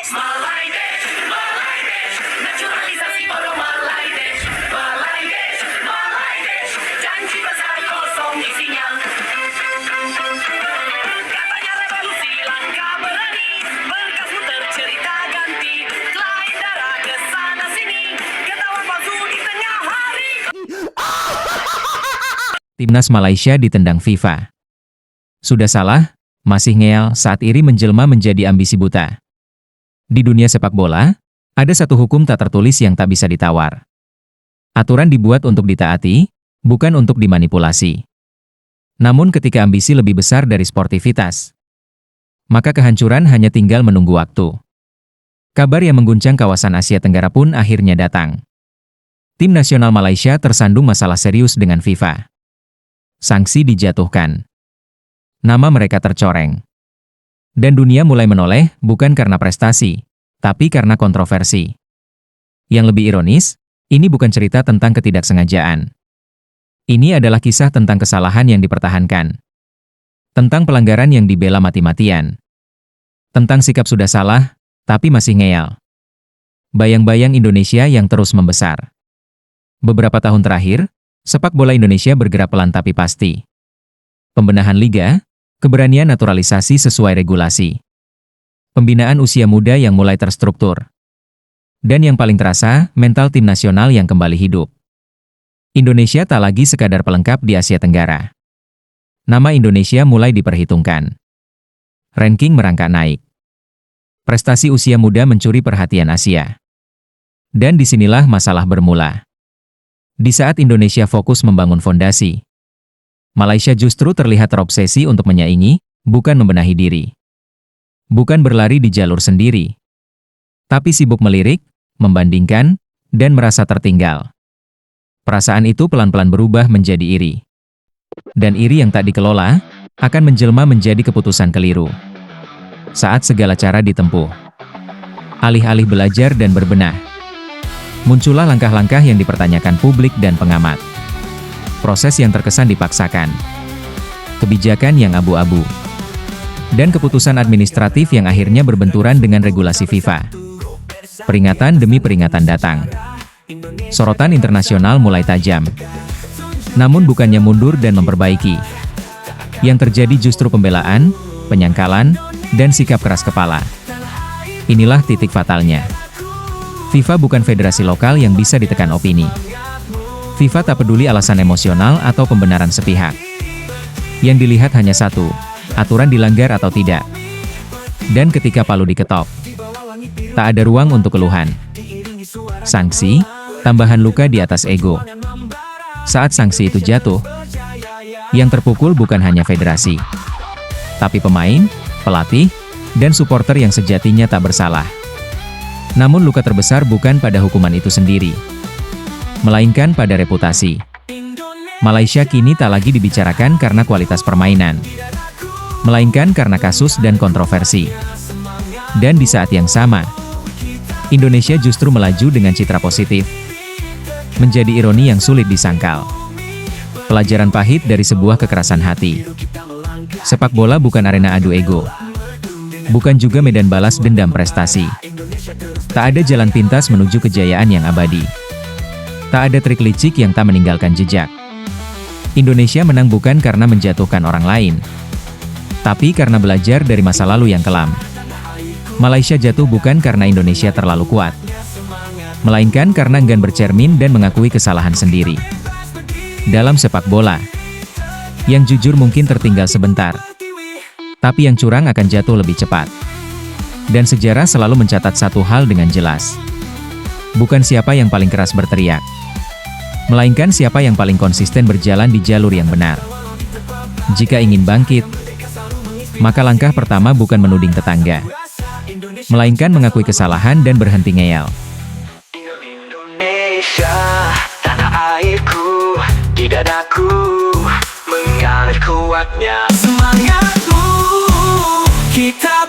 Malaidesh, Malaidesh, naturalisasi baru Malaidesh, Malaidesh, Malaidesh, janji besar kosong isinya. Katanya revolusi langkah berani, berkasmu tercerita ganti, lain darah kesana sini, ketahuan palsu di tengah hari. Timnas Malaysia ditendang FIFA. Sudah salah, masih ngeyel saat iri menjelma menjadi ambisi buta. Di dunia sepak bola, ada satu hukum tak tertulis yang tak bisa ditawar. Aturan dibuat untuk ditaati, bukan untuk dimanipulasi. Namun ketika ambisi lebih besar dari sportivitas, maka kehancuran hanya tinggal menunggu waktu. Kabar yang mengguncang kawasan Asia Tenggara pun akhirnya datang. Tim nasional Malaysia tersandung masalah serius dengan FIFA. Sanksi dijatuhkan. Nama mereka tercoreng. Dan dunia mulai menoleh bukan karena prestasi, tapi karena kontroversi. Yang lebih ironis, ini bukan cerita tentang ketidaksengajaan. Ini adalah kisah tentang kesalahan yang dipertahankan. Tentang pelanggaran yang dibela mati-matian. Tentang sikap sudah salah, tapi masih ngeyel. Bayang-bayang Indonesia yang terus membesar. Beberapa tahun terakhir, sepak bola Indonesia bergerak pelan tapi pasti. Pembenahan liga, keberanian naturalisasi sesuai regulasi. Pembinaan usia muda yang mulai terstruktur. Dan yang paling terasa, mental tim nasional yang kembali hidup. Indonesia tak lagi sekadar pelengkap di Asia Tenggara. Nama Indonesia mulai diperhitungkan. Ranking merangkak naik. Prestasi usia muda mencuri perhatian Asia. Dan disinilah masalah bermula. Di saat Indonesia fokus membangun fondasi, Malaysia justru terlihat terobsesi untuk menyaingi, bukan membenahi diri. Bukan berlari di jalur sendiri. Tapi sibuk melirik, membandingkan, dan merasa tertinggal. Perasaan itu pelan-pelan berubah menjadi iri. Dan iri yang tak dikelola, akan menjelma menjadi keputusan keliru. Saat segala cara ditempuh. Alih-alih belajar dan berbenah, muncullah langkah-langkah yang dipertanyakan publik dan pengamat. Proses yang terkesan dipaksakan, kebijakan yang abu-abu, dan keputusan administratif yang akhirnya berbenturan dengan regulasi FIFA. Peringatan demi peringatan datang. Sorotan internasional mulai tajam. Namun bukannya mundur dan memperbaiki. Yang terjadi justru pembelaan, penyangkalan, dan sikap keras kepala. Inilah titik fatalnya. FIFA bukan federasi lokal yang bisa ditekan opini. FIFA tak peduli alasan emosional atau pembenaran sepihak. Yang dilihat hanya satu, aturan dilanggar atau tidak. Dan ketika palu diketok, tak ada ruang untuk keluhan. Sanksi, tambahan luka di atas ego. Saat sanksi itu jatuh, yang terpukul bukan hanya federasi, tapi pemain, pelatih, dan supporter yang sejatinya tak bersalah. Namun luka terbesar bukan pada hukuman itu sendiri, melainkan pada reputasi. Malaysia kini tak lagi dibicarakan karena kualitas permainan, melainkan karena kasus dan kontroversi. Dan di saat yang sama, Indonesia justru melaju dengan citra positif. Menjadi ironi yang sulit disangkal. Pelajaran pahit dari sebuah kekerasan hati. Sepak bola bukan arena adu ego. Bukan juga medan balas dendam prestasi. Tak ada jalan pintas menuju kejayaan yang abadi. Tak ada trik licik yang tak meninggalkan jejak. Indonesia menang bukan karena menjatuhkan orang lain, tapi karena belajar dari masa lalu yang kelam. Malaysia jatuh bukan karena Indonesia terlalu kuat, melainkan karena enggan bercermin dan mengakui kesalahan sendiri. Dalam sepak bola, yang jujur mungkin tertinggal sebentar, tapi yang curang akan jatuh lebih cepat. Dan sejarah selalu mencatat satu hal dengan jelas. Bukan siapa yang paling keras berteriak, melainkan siapa yang paling konsisten berjalan di jalur yang benar. Jika ingin bangkit, maka langkah pertama bukan menuding tetangga, melainkan mengakui kesalahan dan berhenti ngeyel. Indonesia, tanah airku, di dadaku, mengalir kuatnya semangatmu, kita